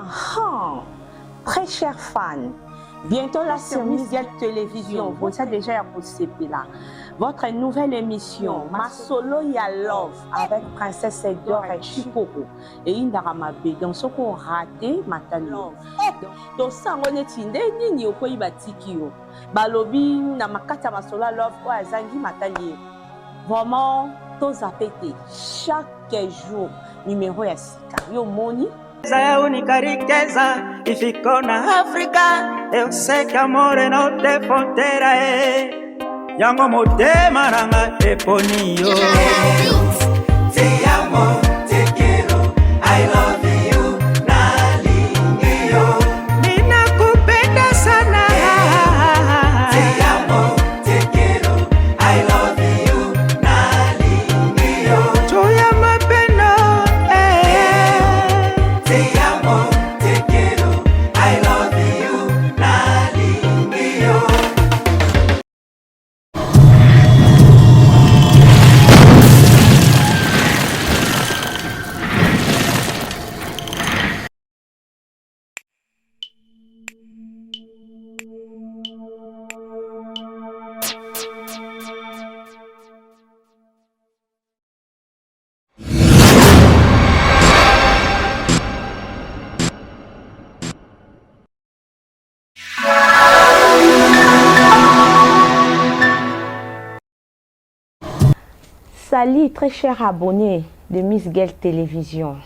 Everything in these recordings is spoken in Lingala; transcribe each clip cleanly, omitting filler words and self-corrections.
Ah, très chers fans, bientôt la sur Miss Guel Télévision, vous savez déjà à là. Votre nouvelle émission, Ma Solo Ya Love, avec Princesse Edor et Chikoko. Et Indarama B. Donc, ce qu'on raté, Matalo. Donc, ça, on est indé, ni au pays batikio. Balobi, Namakata Ma Solo Love, ou Azangi Matali. Vraiment, tous à péter. Chaque jour, numéro ya sika. Yo moni. A única riqueza e ficou na África. Eu sei que amor não tem fronteira. Yango motema nanga eponio. Te amo, te quero, I love you, nalingio. Ninakupenda sana. Te amo, te quero, I love you, nalingio. Choya mapendo, te amo, te quiero, I love you, nalingio. Salut très chers abonnés de Miss Guel Télévision.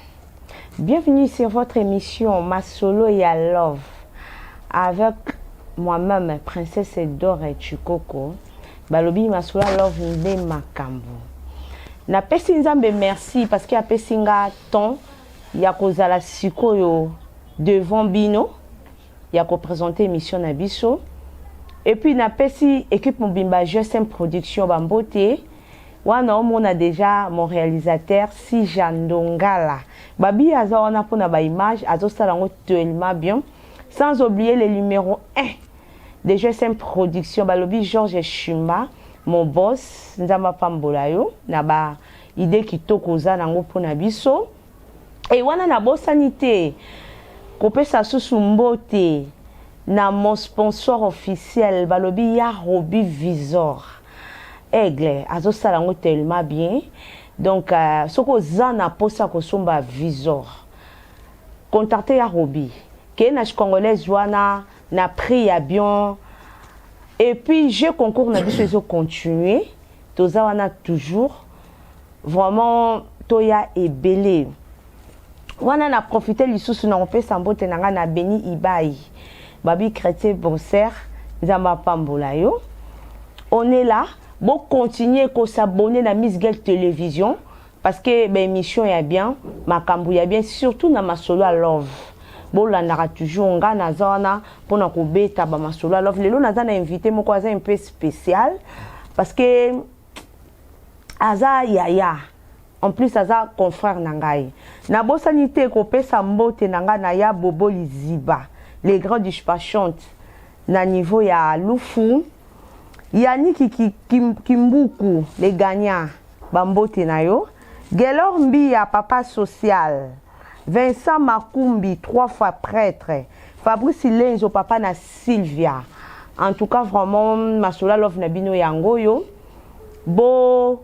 Bienvenue sur votre émission Ma Solo Ya Love avec moi-même Princesse Edor et Chikoko. Balobi Ma Solo Ya Love nde makambo. Na pesi nzambe merci parce qu'il y a pesinga temps ya kozala sikoyo devant bino ya ko présenter émission na biso. Et puis na pesi équipe Mobimba GSM Production Bambote. Wana on a déjà mon réalisateur si Jandongala. Babi aza wana pona ba image azo salango tellement bien. Sans oublier le numéro 1 de GSM Production Balobi Georges Chumba, mon boss Nzamba Pambola yo na ba idée kitoko za nango pona biso. Et wana na bosanité kopesa susu mbote na mon sponsor officiel Balobi ya Robi Visor. Aigle, azo salango tellement bien. Donc, soko zana posa kosomba visor. Contactez ya Robi. Ke na congolais wana na prix ya bien. Et puis, je concours na biso ezo continuer. Toza wana toujours. Vraiment, toya ebele. Wana na profiter lisusu na opé sambote nanga na Beni Ibai. Babi chrétien bonser. Nzamba Pambola yo. On est là. Bon, continuez à s'abonner à Miss Guel Télévision parce que l'émission est bien, ma cambo est bien, surtout dans Ma Solo Ya Love. Bon, là, on a toujours un gars dans zona pour nous couper Ma Solo Ya Love. Le long, on a invité mon cousin un peu spécial parce que Aza Yaya, en plus Aza confrère Nangaï. Na bo sanité kopé sambote Nanga Naya Bobo Liziba, les grands dispatchantes na niveau ya Lufu. Yani Kimbuku, les gagnants, Bambote Nayo, Gelor Mbia, papa social, Vincent Makumbi, 3 fois prêtre, Fabrice Lenzo, papa na Sylvia. En tout cas, vraiment, Ma Solo Ya Love Nabino Yangoyo, bo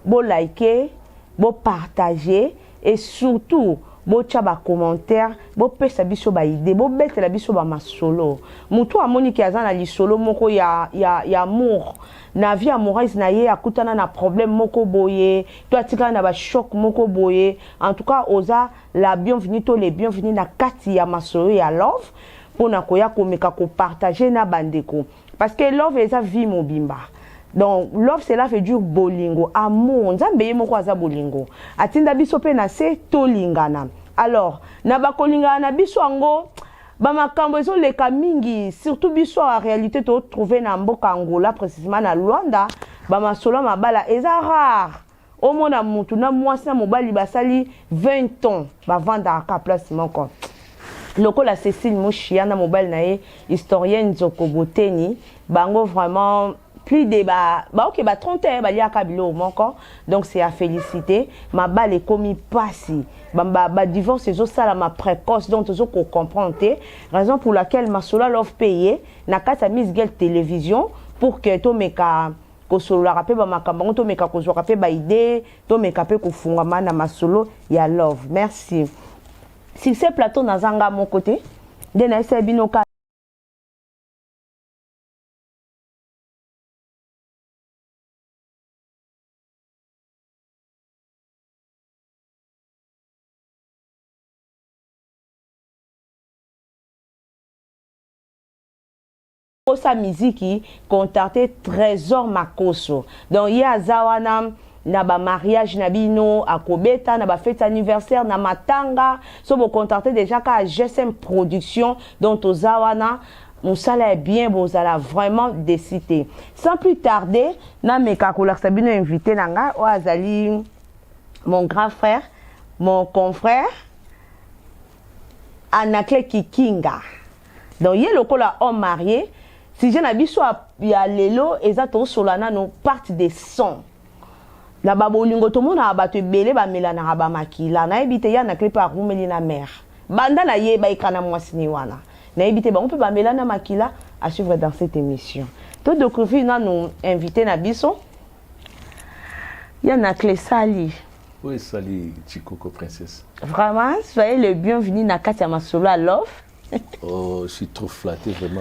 liker, bo partager, et surtout, bo tchaba commentaire, bo pesa biso ba idée, bo bete la biso ba masolo. Mutu amoni ki azana li solo moko ya amour. Na vie amoureuse na ye akutana na problème moko boye, to atika na ba choc moko boye. En tout cas, oza la bienvenue to les bienvenus na kati ya Ma Solo Ya Love pour na koya komeka ko partager na bandeko. Parce que love eza vie mobimba. Donc, love, cela fait du bolingo. Amour, nzambe ye moko aza bolingo. Atinda biso pe na se tolingana. Alors, na ba kolingana na biso ango, ba makambo ezo leka mingi, surtout biso en réalité to trouver na mboka Angola, précisément na Luanda, ba masolo mabala eza rare. Au mona mutu na mwasi na mobali basali 20 ans, ba vanda ka place moko. Loko la Cécile Mouchia na mobile na ye, historienne Zoko Boteni, bango vraiment plus de ok 30 ans ba liaka bilo moko donc c'est à féliciter ma balle est commis passé ba divorce zo sala ma précoce donc tozo ko comprendre raison pour laquelle Masolo Love payer na kata Miss Girl télévision pour que to meka ko solo rapé ba makambo to meka ko zo rapé ba idée to meka pe ko fungama na Masolo ya Love. Merci. Si ce plateau na zanga mon côté de na ese binoka sa musique contacter Trésor Makoso donc il y a zawana na ba mariage na bino akobeta na ba fête anniversaire na matanga so bo contacter déjà ka GSM production donc to zawana musala est bien bozala vraiment décidé sans plus tarder na meka ko laksa bino invité nanga o azali mon grand frère mon confrère Anakle Kikinga donc il y a le homme marié. Si je n'habite soit ya lelo ezato solana no partie des sons la babolingo to mona abatu belé ba melana ba makila na ebite ya na clip a rumeli na mer banda na ye ba ikana mwasini wana na ebite ba on peut ba melana makila à suivre dans cette émission tout de couvrir na nous invité na biso ya na clé sali. Oui, salut Chikoko princesse. Vraiment soyez le bienvenu na Katia Masolo Love. Oh, je suis trop flatté, vraiment.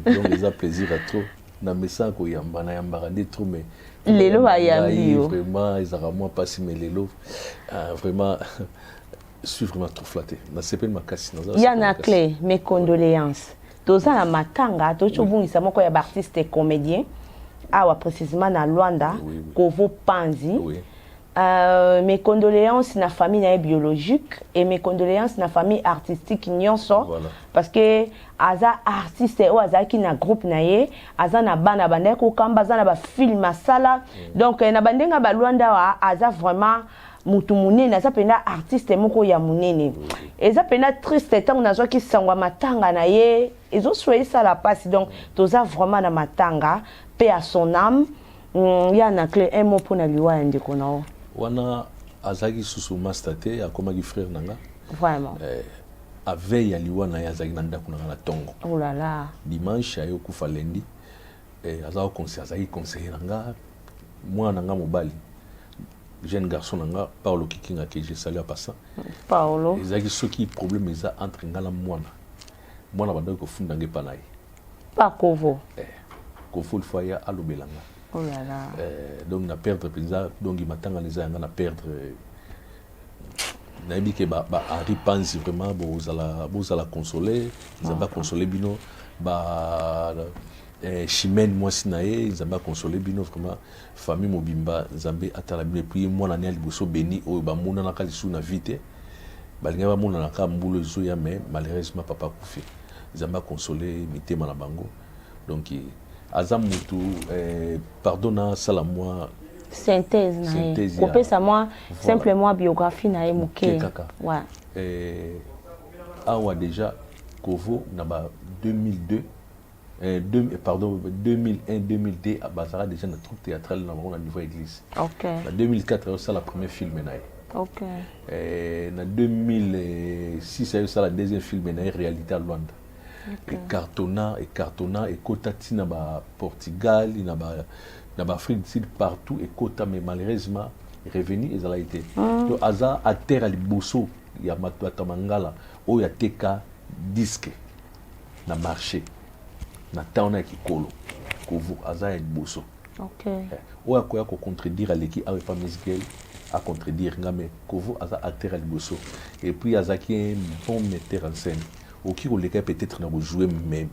Donc, les a plaisir à trop. Na message ko yamba na yamba rande trop mais lelo va yambi vraiment ils ont moins passé mais lelo vraiment je suis vraiment trop flatté. Na sepel makasi na. Yana clé mes condoléances. Toza na matanga to chobungisa moko ya artiste et comédien. Awa précisément na Luanda, Kovo Panzi. Oui. Mes condoléances na famille na biologique et mes condoléances na famille artistique nyonso voilà. Parce que aza artiste ou aza ki na groupe na ye aza na bana banda ko kamba aza na ba film masala donc na bandenga ba Luanda wa aza vraiment mutu munene aza pena artiste moko ya munene eza pena triste tant na zo ki sangwa matanga na ye ezo soye ça la passe donc toza vraiment na matanga paix à son âme ya na clé un mot pour na liwa ndeko na wana azaki susu mastate akomaki frère nanga vraiment aveille ya liwa na yazaki na ndako na tongo oh là là dimanche ayo kufa lendi azaki conseiller azaki conseiller nanga mwana nanga mobali jeune garçon nanga Paulo Kikinga que je salue à passant Paulo ezaki soki problème eza entre ngala mwana bandaki kofunda nge panaye pas Kovo Kovo fois ya alobelanga. Oh là là. Donc na perdre président donc il m'attend les gens na perdre na bi ke ba Henri Panzi vraiment bozala consoler ils va consoler bino ba Chimène moi sinae ils va consoler bino vraiment famille mobimba Nzambe atala bino puis moi na liboso béni o ba mona na kali sous na vite ba linga ba mona na ka mbulo zo ya mais malheureusement papa kufi ils va consoler mitema na bango donc Azamutu, pardonna salamoi. Synthèse, coupé ça moi, simplement biographie na émoqué. Ouais. Awa déjà, Kovo, naba 2002, 2001-2002, à Bazara déjà notre troupe théâtrale au niveau église. Ok. En 2004, c'est la première film. Ok. En 2006, c'est la deuxième film, réalité à Luanda. Okay. Et cartonna et kota tina ba Portugal na ba Afrique du Sud partout et kota mais malheureusement revenu ils a été donc aza à terre à liboso ya matata mangala o ya teka disque na marché na taona kikolo kovu aza ya liboso. OK o akoya ko contredire leki a pas Miss Girl à contredire ngame kovu aza à terre à liboso et puis aza qui est un bon metteur en scène. Qui peut-être n'a joué même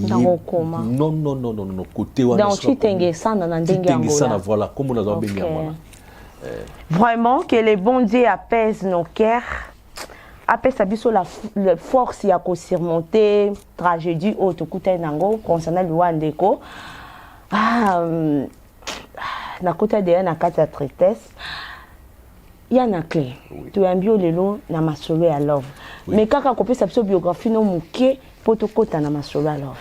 non côté voilà comme on a vraiment que les bons dieux apaisent nos cœurs apaise la force à surmonter tragédie autre côté nango concernant le Wandeko na côté de na carte de tristesse yana clé tu as bio lelo na Masolo ya Love mais kaka ko pesa biso biographie no muke poto kota na Masolo ya Love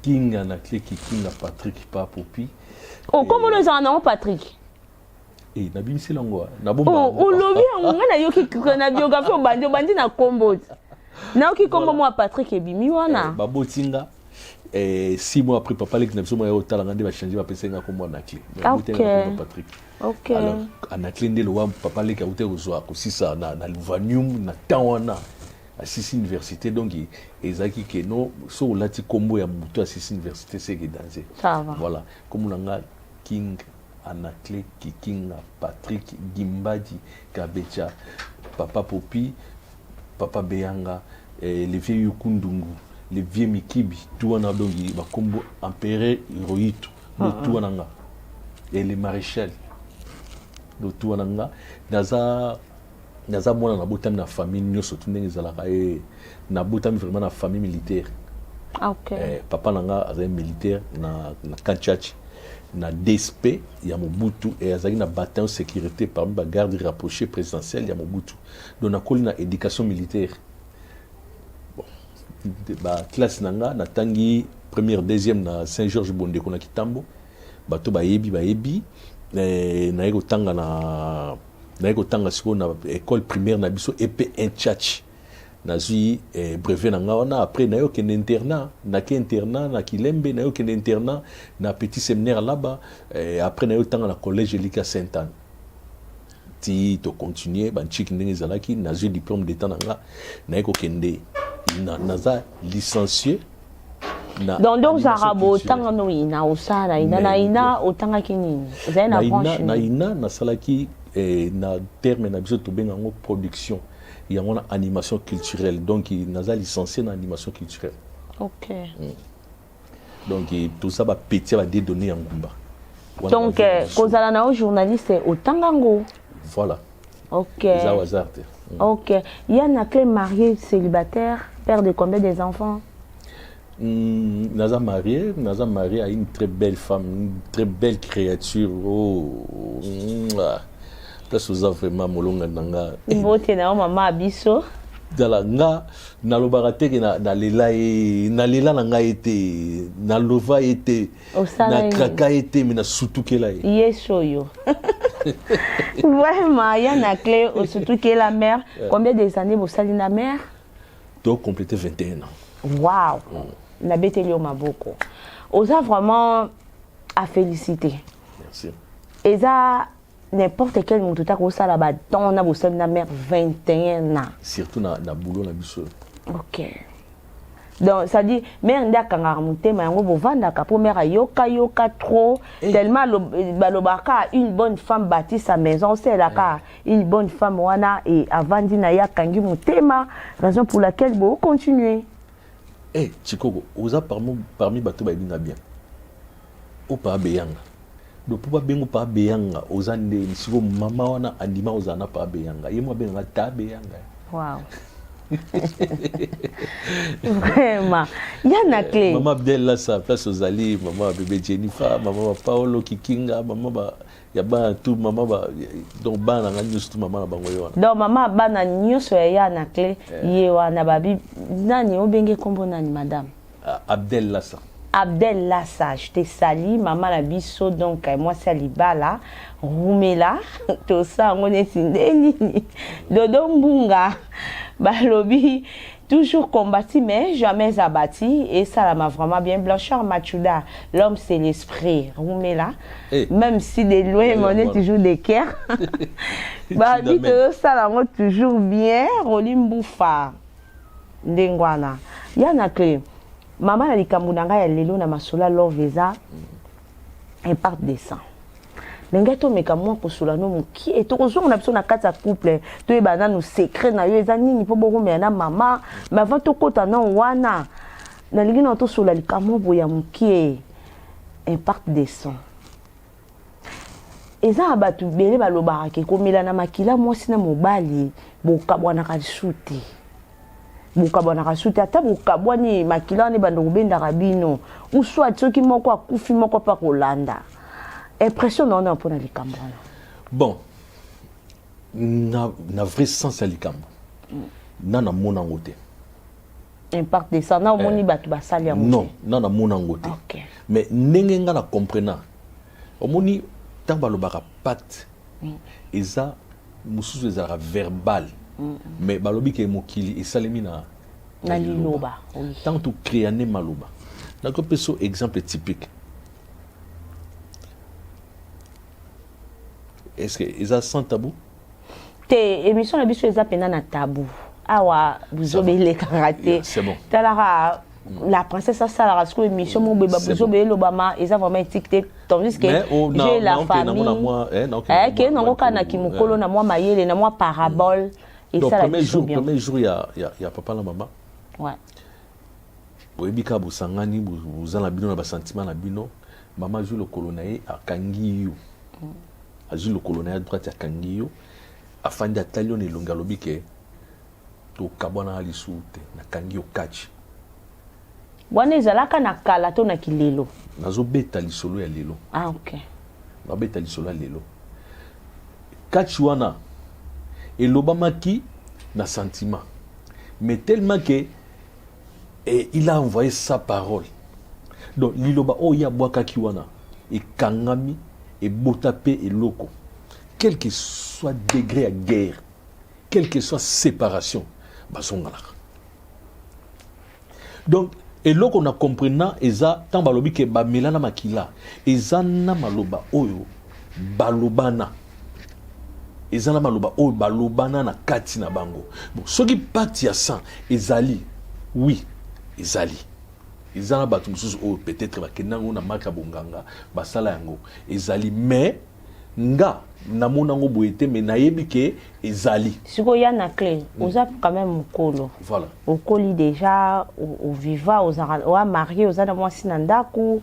King Anaclé King Patrick pa Popi. Oh, comment nous en avons Patrick? Eh, na bimisi lango. Oh, lobi on a yoki na biographie bandi na combo. Na yoki combo moi Patrick et Bimi wana. Babotinga. 6 mois après papa lek na biso moya otala ngande ba changer ba pesenga ko moi Anaclé. Patrick. OK. Alors Anaclé ndelo wa papa lek a ote kozwa ko sisa na Luvanium na tawana. À Sisi Université, donc ezaki que non so lati combo ya muto à Sisi Université c'est que danger. Ça va. Voilà, comme on a King Anaclé King Patrick Gimbadi Kabecha Papa Popi Papa Beyanga les vieux Yukundungu les vieux Mikibi tout on a donc ba combo empereur Hirohito tout on a et les maréchal tout on a naza mwana na botami na famille nyonso tu ndenge ezalaka na botami vraiment na famille militaire. OK. Papa nanga azali militaire na Kanchachi na DSP ya Mobutu et azali na bataillon sécurité parmi ba garde rapprochée présidentielle ya Mobutu. Donc nakoli na éducation militaire. Bon ba classe nanga na tangi première deuxième na Saint-Georges Bondeko na Kitambo. Bato bayebi na eko tanga na siko na école primaire na biso EP Nchachi nazui brevet na ngawana après na yo kende internat na Kilembe na yo kende internat na petit séminaire là-bas après na yo tanga na collège Elika Sainte-Anne ti to continuer ban chiki ndenge zalaki nazui diplôme d'état na nga na eko kende naza licencié donc zarabo tanga no ina osala ina otanga kinini na branche na ina na salaki na terme na biso to benga ngo production ya ngona animation culturelle donc naza licencié na animation culturelle. OK. Donc tout ça va péter va dédonner en ngumba. Donc kozala na journaliste otanga ngo. Voilà. OK. Ça hasard. OK. Yann Anaclé marié célibataire, père de combien des enfants? Naza marié à une très belle femme, une très belle créature. Place aux vraiment molonga nanga. Mbote na mama abiso. Dala nga na lobaka te na lela nanga été na lova été na kraka été mais na sutukela ye. Yeso yo. Vraiment Yann Anaclé au sutukela mère. Combien des années vous salez la mère? Donc compléter 21 ans. Waouh. Na beteli o maboko. Oza vraiment à féliciter. Merci. Eza n'importe quel monde tout à coup ça là-bas dans na bosel na mère 21 ans. Surtout na boulot na biso. OK. Donc ça dit mère nda kangara mutema yango bovanda ka pour mère yoka trop tellement balobaka une bonne femme bâtit sa maison c'est là ka une bonne femme wana et avant dina ya kangi mutema raison pour laquelle vous continuez. Eh Chikoko oza parmi bato ba binga bien. O pa beyanga. Do pour bengo pa beyanga ozande siko mama wana andima ozana pa beyanga yemo benga ta beyanga. Wow. Vraiment Yann Anaclé Maman Abdel là sa place ozali maman bébé Jennifer maman Paolo Kikinga maman ba ya ba tout maman ba donc ba na ngani tout maman na bango yona donc maman ba na nyoso ya Yann Anaclé ye wana babi nani obenge kombo nani madame Abdel Lassa. Abdel Lassa, je te salue, maman la biso, donc moi saliba là, Roumela, tout ça, on est sindeni, Dodo Mbunga, Balobi, toujours combattu, mais jamais abattu, et ça m'a vraiment bien Blanchard Machuda, l'homme c'est l'esprit, Roumela, même si de loin, on est toujours des cœurs, Babi, tout ça, on toujours bien, Rolim Boufa, Ndengwana, Yann Anaclé. Maman na likambo nanga ya lelo na masola loveza impact de sang. Ndenge to meka mwa kosola no muki et to kozonga na biso na kati ya couple to e bana no secret na yo eza nini po boko me na mama mais avant to kota na wana na lingi na to sola likambo boya muki impact de sang. Eza abatu bele balobaka ke komela na makila mwasi na mobali bokabwana ka suti. Bukabwana kasuti ata bukabwani makila ne bando kubenda rabino uswa tsoki moko akufi moko pa kolanda impression na mpona likambo. Bon na vrai sens ya likambo na mona ngote impact descendant omoni bato basali yango non na mona ngote ok mais ndenge nga na comprena omoni ntango balobaka pacte eza mosusu ezalaka verbal mais balobi ke mokili esalemi na liloba oui. Tant que créer ne maloba. Donc on peut so exemple typique. Est-ce que ils ont sans tabou? Te émission la biso eza pena na tabou. Awa buzobele karaté. C'est bon. Talara la princesse ça la rasco émission mon bébé buzobele lobama eza vraiment étiqueté tandis que j'ai la famille. Que non kana kimokolo na moi mayele na moi parabole et ça la premier jour il y a papa la maman. Ouais. Boyebika busangani buzana bino na ba sentiment na bino maman joue le colonaye a kangiyo. A joue le colonaye à droite à kangiyo afin d'atalion et longalobike to kabona ali soute na kangiyo catch. Wana ezalaka na kala to na kilelo. Nazo beta lisolo ya lelo. Ah OK. Na beta lisolo ya lelo. Catch wana elobamaki na sentiment. Mais tellement que et il a envoyé sa parole. Donc, liloba o ya boaka kiwana et kangami et botape et loko. Quel que soit degré à guerre, quelle que soit séparation, basongala. Donc, et loko na comprena eza tant balobi ke ba melana makila eza na maloba oyo balobana. Eza na maloba oyo balobana na kati na bango. Bon, soki pacte ya sang ezali, oui, ezali. Ezana batu mususu oyo peut-être bakendango na marka bonganga basala yango ezali, mais nga namona ngo boyete mais nayebi ke ezali. Siko ya na clé, oza quand même mukolo. Voilà. Okoli déjà au viva oza marié oza na mwasi na ndako.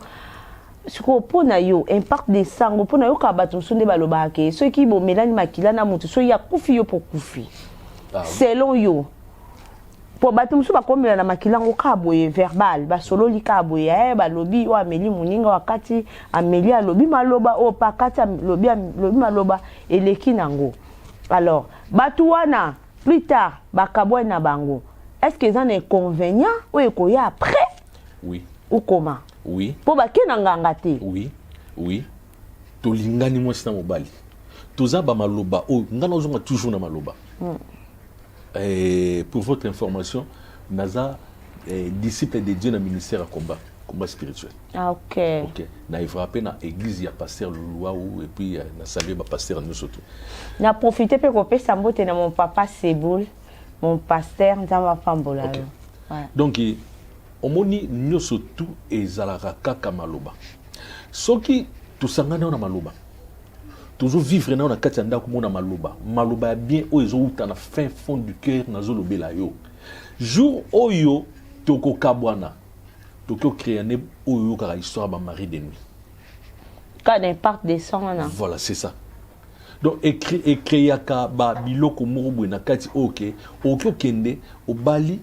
Siko pona yo impact de sango pona yo ka bato sonde baloba ke ceux qui bo melani makila na mutu so ya kufi yo pour kufi. Selon yo pour bato musu ba komela na makila ngo ka boye verbal ba solo li ka boye balobi o ameli muninga wakati ameli alobi maloba o pakati lobi maloba eleki nango. Alors bato wana plus tard bakabwa na bango est-ce que ça un inconvénient ou ekoya après? Oui. Ou comment? Oui. Pour bakena nganga te. Oui. Oui. To lingani mwasi na mobali. Toza ba maloba o ngana ozonga toujours na maloba. Pour votre information, Naza est disciple de Dieu dans le ministère à combat spirituel. Ah OK. OK. Na frappé na église ya pasteur Loi ou et puis na saluer ba pasteur nous surtout. Na profiter pour couper sa mbote na mon papa Seboul, mon pasteur Nzamba Pambola. OK. Ouais. Donc omoni nyoso tout ezalaka kaka maloba. Soki tusangana na maloba. Toujours vivre na kati anda ko mona maloba. Maloba bien o ezo uta na fin fond du cœur na zo lobela yo. Jour oyo toko kabwana. Toko créer ne oyo ka histoire ba mari de nuit. Quand impact descend na. Voilà, c'est ça. Donc écrit ka ba biloko moko na kati OK. OK kende o bali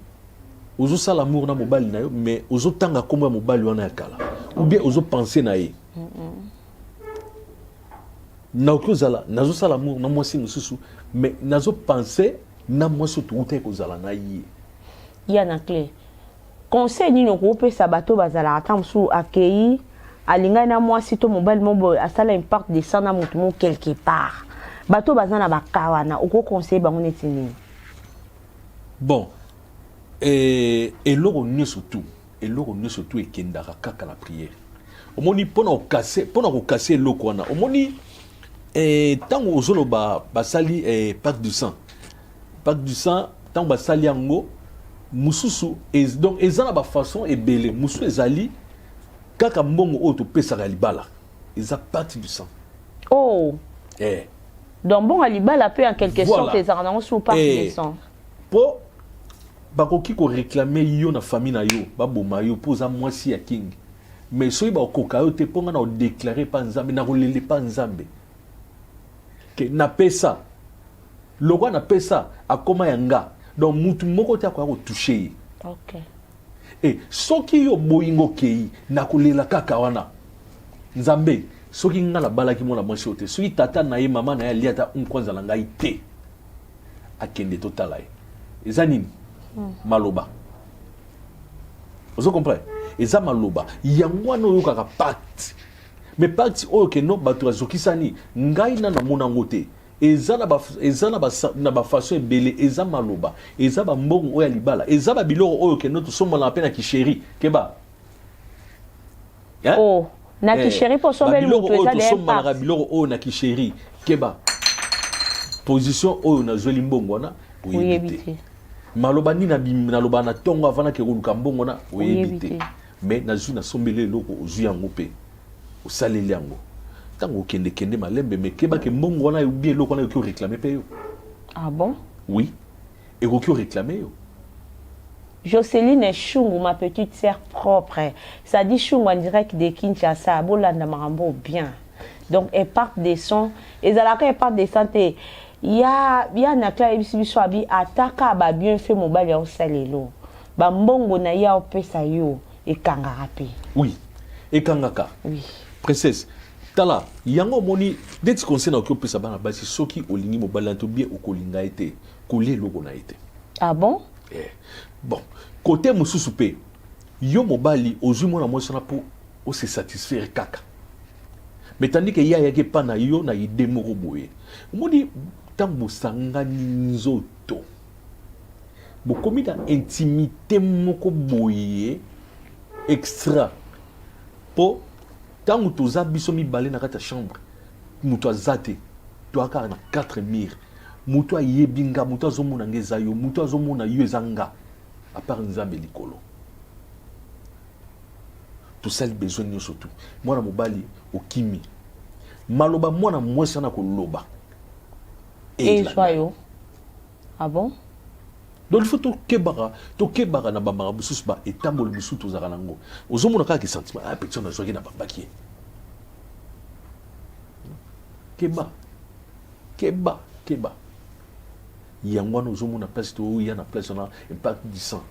ozo sala amour na mobali na yo mais ozo tanga komba mobali wana ya kala. Ou bien ozo penser na ye. Naoki zala nazo sala amour na mwasi mususu mais nazo penser na mwasi tuute ko zala na ye. Ya na clé. Conseil ni no ko pesa bato bazala atamsu akei alinga na mwasi to mobali mobo asala impact de sana mutu mo quelque part. Bato bazana bakawana oko conseil bango netini. Bon. Et l'eau ne surtout et kendara kaka la prière. Omoni pona casser l'eau kwana. Omoni tant ozolo basali pacte du sang. Pacte du sang tant basali yango mususu donc ezana ba façon ebele musu ezali kaka mbongo auto pesa libala. Eza pacte du sang. Oh. Donc bon libala peut en quelque sorte ezana sous pacte du sang. Po bakoki ko réclamer yo na famille na yo baboma yo poza mwasi ya king mais soyi ba koka yo te ponga na o déclarer pa nzambe na rolele pa nzambe ke na pesa loko na pesa akoma yanga donc mutu moko te akwa ko toucher. OK. Et soki yo boyingo kei na kolela kaka wana nzambe soki ngala balaki mona mwasi ote soki tata na ye mama na ye liata kwanza na ngai te akende totala ye ezanini maloba Vous comprenez? Et ça maloba. Yangwa no yoka pacte. Mais pacte oyo ke no bato azokisani ngai na mona ngote. Eza na ba façon ebele eza maloba. Eza ba mbongo oyo libala. Eza ba biloko oyo ke no to somba na pena ki chéri keba. Oh, na ki chéri pour somber le mutu eza de pacte. Biloko oyo na ki chéri keba. Position oyo na zoli mbongo na oyebite. Maloba ni na loba na tongo avana ke koluka mbongo na oyebite. Mais na zu na sombele loko ozu yango pe o saleli yango tango kende malembe mais keba ke mbongo na bien loko na ko réclamer pe yo. Ah bon? Oui. Et ko réclamer yo. Jocelyne Chungu, ma petite sœur propre, ça dit Chungu en direct de Kinshasa, bolanda marambo bien. Donc elle part des sons et là quand elle part des santé il y a na kla biso abi ataka ba bien fait mobile ya osalelo. Ba mbongo na ya opesa yo. Et Kangarapi. Oui. Et Kangaka. Oui. Princesse, tala, yango moni, dès que conseil na okiopé sa bana basi soki olingi mobalanto bien o kolinga été, kolé logo na été. Ah bon? Eh. Bon, côté mususu pe, yo mobali ozui mona mo sana po o se satisfaire kaka. Mais tandis que ya yake pa na yo na ide moko boye. Moni tango sangani nzoto. Bo komi da intimité moko boye. Extra po tango toza biso mibale na kata chambre muto azate to aka na 4 murs muto ayebinga muto azomona ngeza yo muto azomona yo ezanga à part nzambe likolo to sel besoin yo surtout mwana mobali okimi maloba mwana mwasi na koloba et soyo. Ah bon? Donc il faut to kebara na bamara bususu ba etambolo bususu to zaka nango ozomona kaka sentiment ah petit on a joué na babaki keba yango na ozomona place to ya na place na impact du sang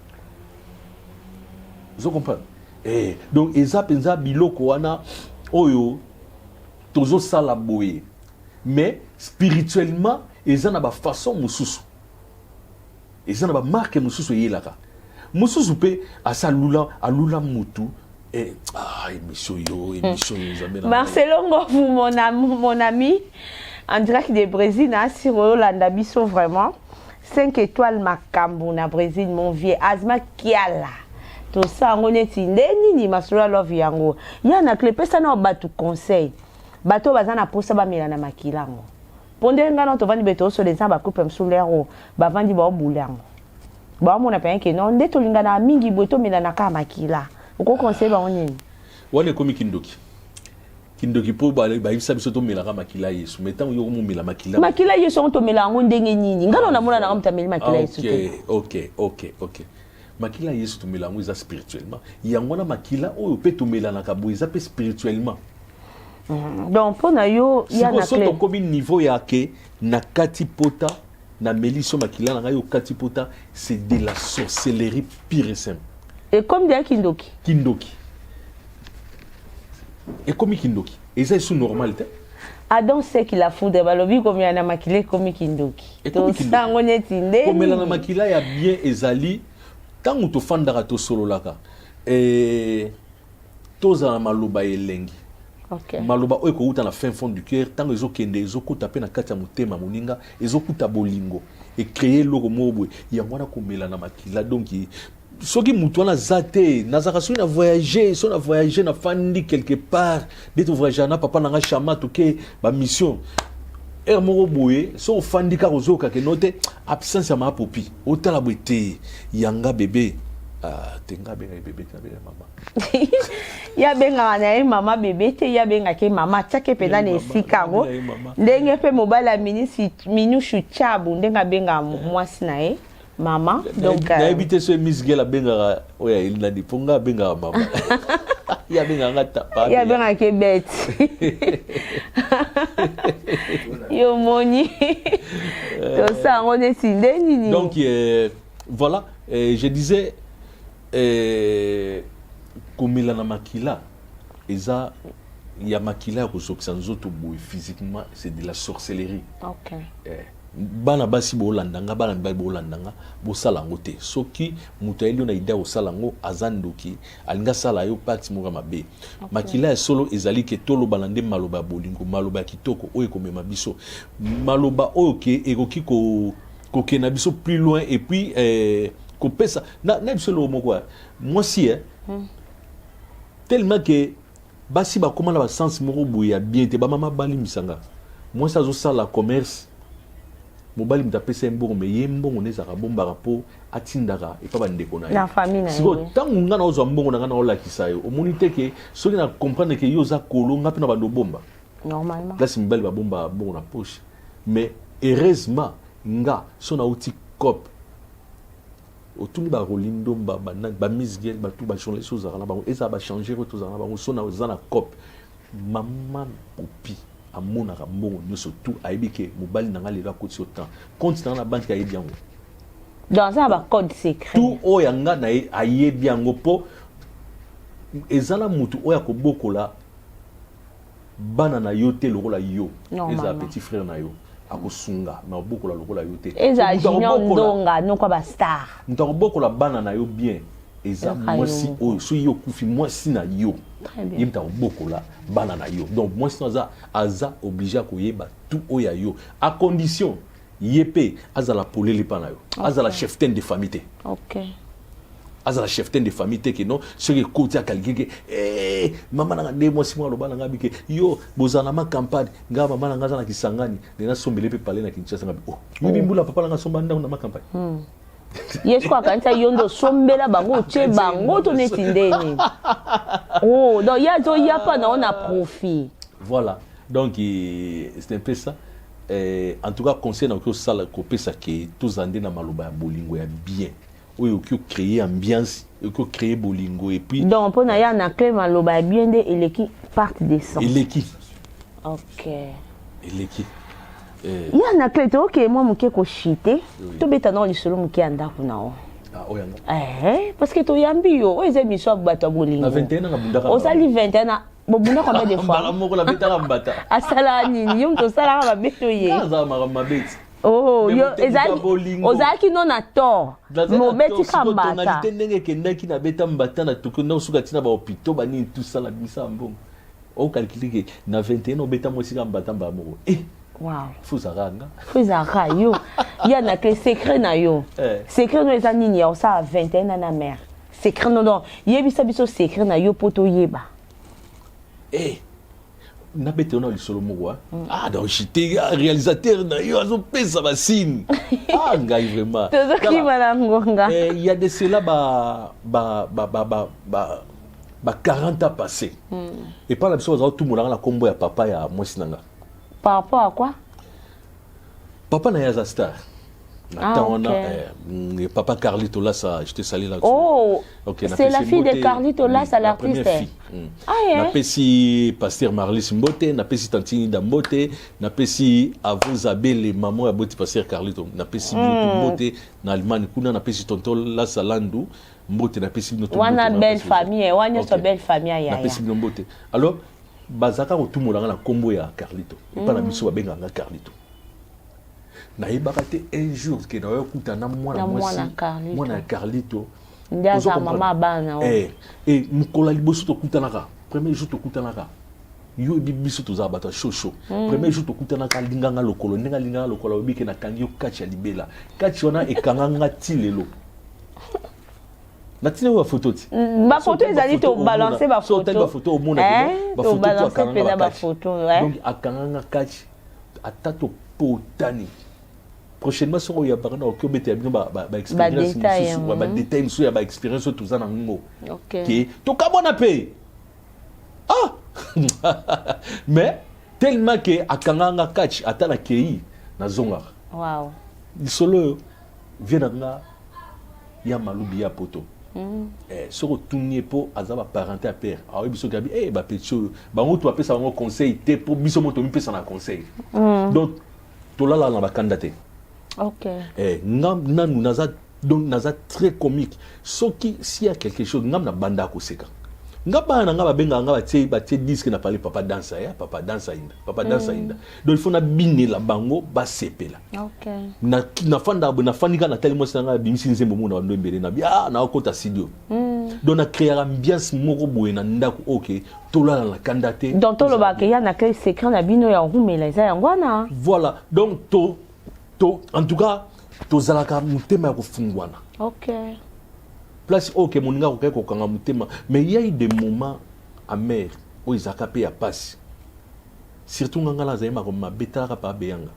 vous comprenez donc eza penza biloko wana oyo tozo sala boye mais spirituellement eza na ba façon mususu. Et ça n'a pas marqué mususu yelaka. Mususu pe alula mutu et émission yo Marcelo Ngovu mon ami en direct de Brésil na sur Yolanda biso vraiment 5 étoiles makambo na Brésil mon vieux Azma Kiala. Tout ça on est ndeni ni Marcelo love yango. Yana klepesa na batu conseil. Bato bazana posa ba mela na makilango. Pondenga no to vandi beto so les ba coupe msulero ba vandi ba obulango ba mona pe nke non ndeto linga na mingi boto mela na ka makila uko conseil ba onini wane komi kindoki po ba ibisa biso to mela ka makila yesu metan yo mo mela makila yesu on to mela ngo ndenge nini ngalo na mona na mtameli makila yesu OK makila yesu to mela ngo za spirituellement yango na makila oyo pe to mela na ka boiza pe spirituellement. Donc pour na yo ya na clé so comme niveau ya ke na kati pota na meliso makila na yo kati pota c'est de la sorcellerie pure et simple. Et comme dia kindoki et comme kindoki et ça c'est normal te Adam sait qu'il a foutu balobi comme ya na makila comme kindoki to sango neti ndeni comme la makila ya bien ezali tango to fandaka to solo laka toza na maloba elengi. Okay. Maloba oyo ko uta na fin fond du cœur tant ezo kende ezo kuta pe na kati ya motema moninga ezo kuta bolingo et créer logo mobwe ya mwana komela na makila donc soki mutu wana zate nazaka so na voyager na fandi quelque part dès to voyager na papa na chama to ke ba mission moko boye so fandi ka rozoka ke note absence ya ma popi otala bwete yanga bébé tenga benga bébé ta benga mama ya benga na mama bébé te ya benga ke mama tchake pena ne sikango ndenge pe mobala minushu chabu ndenga benga mwasi na e mama donc na habité ce Miss Gela benga oya ilina di ponga benga mama ya benga ngata pa ya benga ke bête yo moni to ça on est sindeni donc voilà je disais komela na makila eza ya makila ko sokisa nzoto boy physiquement c'est de la sorcellerie. OK. bana basi bolandanga bana mibali bolandanga bosala yango te soki moto ayeli yo na idea kosala yango aza ndoki alinga sala yo pati moko mabe makila ya solo ezali ke tolobana nde maloba ya bolingo maloba ya kitoko oyo ekomema biso maloba oyo ke ekoki kokenda biso plus loin et puis kopesa na biso eloko moko mwasi tellement ke basi bakóma na basense moko boye ya bien te bamama balimisanga mwasi azosala commerce mobali mutu apesa ye mbongo me ye mbongo nde ezalaka bombaka mpo atindaka epa bandeko na ye sikoyo ntango nga na ozwa mbongo na nga na olakisa yo omoni te ke soki na comprendre ke yo oza kolo nga mpe na bando bomba place mibali babomba mbongo na poche mais heureusement nga so nauti cop otuni barolindo bamiss girl batu bajournaliste ozalaka na bango ezala bachange oyo tozalaka na bango so oza na cop mama popi amonaka mbongo nyonso tu ayebi ke mobali na nga lelo akoti yo temps compte na nga na banke ayebi yango dans un code secret tout oyo yanga na ye ayebi yango mpo ezala mutu oyo akobokola bana na yo te lokola yo ezala petit frère na yo akosunga na obokola lokola yo te ezala junior ndonga nokwa bastar mutu akobokola bana na yo bien eza mwasi oyo soki yo kufi mwasi na yo ye mutu akobokola bana na yo donc mwasi aza obligé akoyeba tout oyo ya yo à condition ye mpe azala polele mpa na yo azala cheftaine de famille te azala cheftaine de famille te ke non soki ekoti akaliki ke mama nanga nde mwasi moko aloba nanga bike yo bozala na makampagne nga mama nanga aza na Kisangani nde nasombele mpe pale na Kinshasa nga yobi mbula papa nanga asomba ndango na makampagne yesu akanisa yo ndo sombela bango otie bango to neti ndeni donc ye azoya mpa na yo na profit voilà donc c'est un peu ça en tout cas conseil na oki osala kopesa ke tozala nde na maloba ya bolingo ya bien oyo oki ocréer ambiance oki ocréer bolingo et puis donc mpo na ya na clé maloba ya bien nde eleki parte de sens eleki ya na clé toke mwa moke koshite tobeta nao lisolo moke ya ndako na o parce que toyambi yo oyo eza émission ya bato ya bolingo ozali 21 bobunda combien de fois asalaka nini yo moto osalaka mabe to ye yo ozalaki no na tort mobetika mbata ndenge ekendaki nabeta mbata na tokyo na osuka ntina bahopito banini tosala bisa ya mbongo okalkile ke na 21 obeta mwesika mbata mbala moko fozalaka yo ya na ke secret na yo secret no eza nini ya osala 21 na mare secret no donc yebisa biso secret na yo mpo toyeba nabete na lisolo moko donc j'étais réalisateur na yo azopesa basine ngai vraiment tozokima na ngonga il y a de cela ba 40 ans passé et par la biso baza otumolanga na kombo ya papa ya mwasi nanga par rapport à quoi papa na yaza star papa Carlito Lassa, je te salue là-dessus. C'est la fille de Carlito Lassa, l'artiste. Napesi Pasteur Marlis Mbote, napesi Tantini Dambote, napesi Avon Zabel et maman Aboti Pasteur Carlito, napesi Mbote na Allemagne, kuna napesi Tonton Lassa Landu, Mbote napesi notre wana belle famille, wana so belle famille ya. Napesi Mbote. Alors bazaka otumolanga na kombo ya Carlito. Et pas na biso babenganga Carlito. Naïbaka te un jour que na yo kutana mwana Carlito ndiaza mama bana et mukola liboso to kutanaka premier jour to kutanaka yo bibiso to za bata shosho premier jour to kutanaka linganga lokolo ndinga linganga lokolo obike na kangi yo kachi ya libela kachi wana ekanganga tilelo na tine wa photo ti ba photo ezali to balancer ba photo ba photo omona ba photo to akanganga ba photo donc akanganga kachi atato potani prochainement sur il y a par exemple que bete bien ba expérience ba détail sur ba expérience tout ça nango OK to kabona pe mais tellement que akanganga catch atala kei na zonga solo vient nga ya malubi ya poto soko tunye po azaba parenté à père biso gabi ba petio bango to apesa bango conseil te po biso moto mi pesa na conseil donc to la na ba candidaté nanu naza donc naza très comique soki s'il y a quelque chose ngam na banda koseka ngaba na ngaba benga ngaba tie disque na parler papa dansa ya papa dansa inda donc il faut na binela bango ba sepela OK na fandika na tellement sanga bimisi nzembo mona ndo mbere na bia na okota studio donc na créer ambiance moko boye na ndako OK tolala na kandate donc to loba ke ya na clé secret na bino ya rumela eza yangwana voilà donc to en tout cas tozalaka mutema ya kufungwana OK place OK moninga ko keko kanga mutema mais il y a eu des moments amers où ils akape ya passe surtout nganga zaima ko mabetaka pa beyanga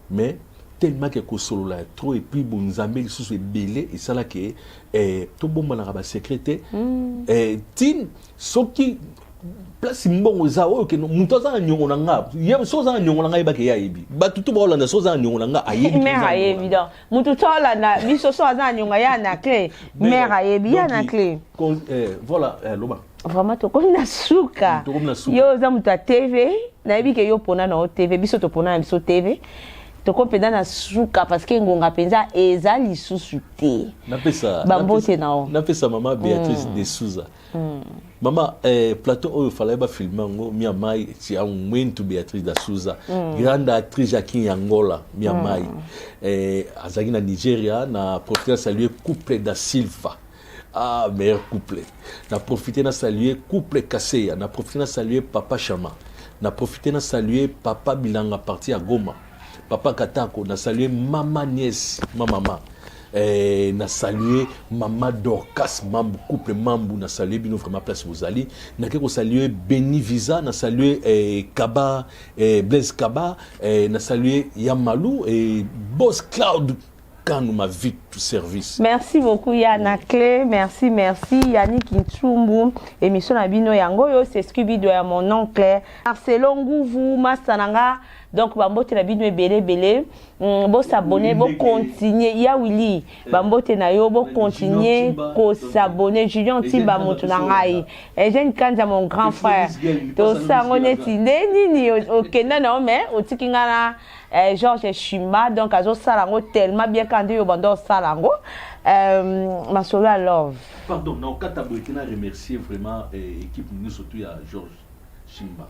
mais tellement que kosolola trop et puis bon nzambe sous belé et ça là que to bomba na ba secrétaire tin soki place mbongo za o ke muto za nyongo na nga ye so za nyongo na nga ba ke ya yebi ba tutu ba olanda so za nyongo na nga ayebi mais évident muto tola na biso so za nyongo ya na clé mais ayebi ya na clé voilà loba vraiment to comme na suka yo za muto TV na yebi ke yo pona na TV biso to pona na biso TV to kopenda na suka parce que ngonga penza eza lisusu te na pesa bambote na o na pesa mama Béatrice de Souza mama plateau oyo fallait ba filmer ngo mia mai ti a muito Béatrice de Souza grande actrice Jacqueline Yangola mia mai azaki na Nigeria na profiter saluer couple da Silva meilleur couple na profiter na saluer couple Kaseya na profiter na saluer papa Chama na profiter na saluer papa Bilanga parti à Goma papa Katako na saluer mama nièce mama na saluer mama Dorcas Mambu couple Mambu na saluer bino vraiment place vous allez na ko saluer Beni Visa na saluer Kaba Blaise Kaba na saluer Yamalou et Boss Cloud quand nous m'a vite tout service. Merci beaucoup Yana Clé, merci Yannick Ntsumbu émission na bino yango yo c'est Scooby do ya mon oncle Marcelo Ngouvu Masananga donc bambote na bino belé bo s'abonner bo continuer ya Willy bambote na yo bo continuer ko s'abonner Julien Timba moto na ngai et Jean Kanza mon grand frère to sango neti nini okenda na mais otikinga na Georges Chimba donc azo salango tellement bien quand yo bando salango Masolo à love pardon na okata boekena remercier vraiment équipe nous surtout ya Georges Chimba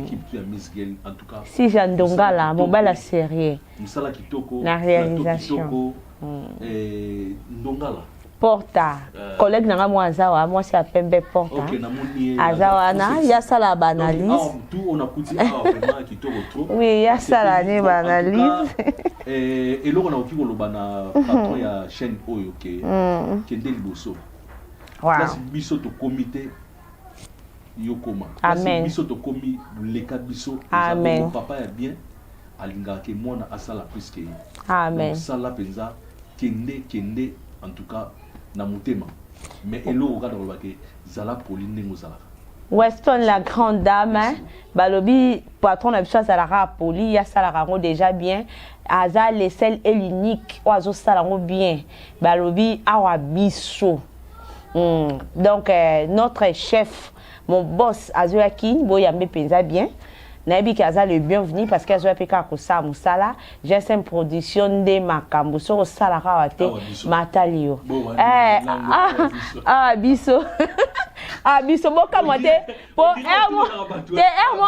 équipe tu ya Miss Girl en tout cas si Jandongala mobile sérieux Msala Kitoko la réalisation Ndongala Porta collègue nanga mwazawa moi c'est Pembe Porta azawa na ya sala banalise tout on a kuti vraiment Kitoko trop oui ya sala ne banalise et là on a aussi koloba na patron ya chaîne oyo ke kende liboso wow biso to comité yokoma amen biso to komi leka biso amen papa ya bien alinga ke mona asala puisque amen sala penza kende en tout cas na mutema mais elo okada ko ke zala Pauline ngozala Weston la grande dame hein? Balobi patron na biso azalaka poli ya salaka ngo déjà bien aza le seul et l'unique oazo salango bien balobi awa biso donc notre chef mon boss azoyaki boyambe penza bien nayebi kaza le bienvenu parce que azoyapi ka kosa musala GSM production de makambo so salaka wate matalio biso biso boka mote po ermo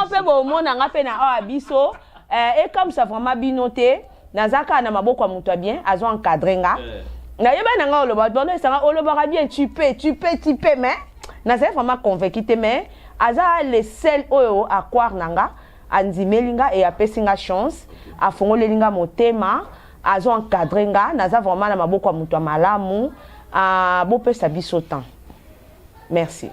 pe bo mona nga pe na biso et comme ça vraiment binoté nazaka na maboko muto bien azo encadrer nga na yeba na nga oloba bono esanga oloba bien tu peux mais na c'est vraiment convaincu mais aza le seul oyo à croire nanga anzimelinga et apesinga chance afongolelinga motema azo encadrer nga naza vraiment na maboko muto malamu bopesa biso temps merci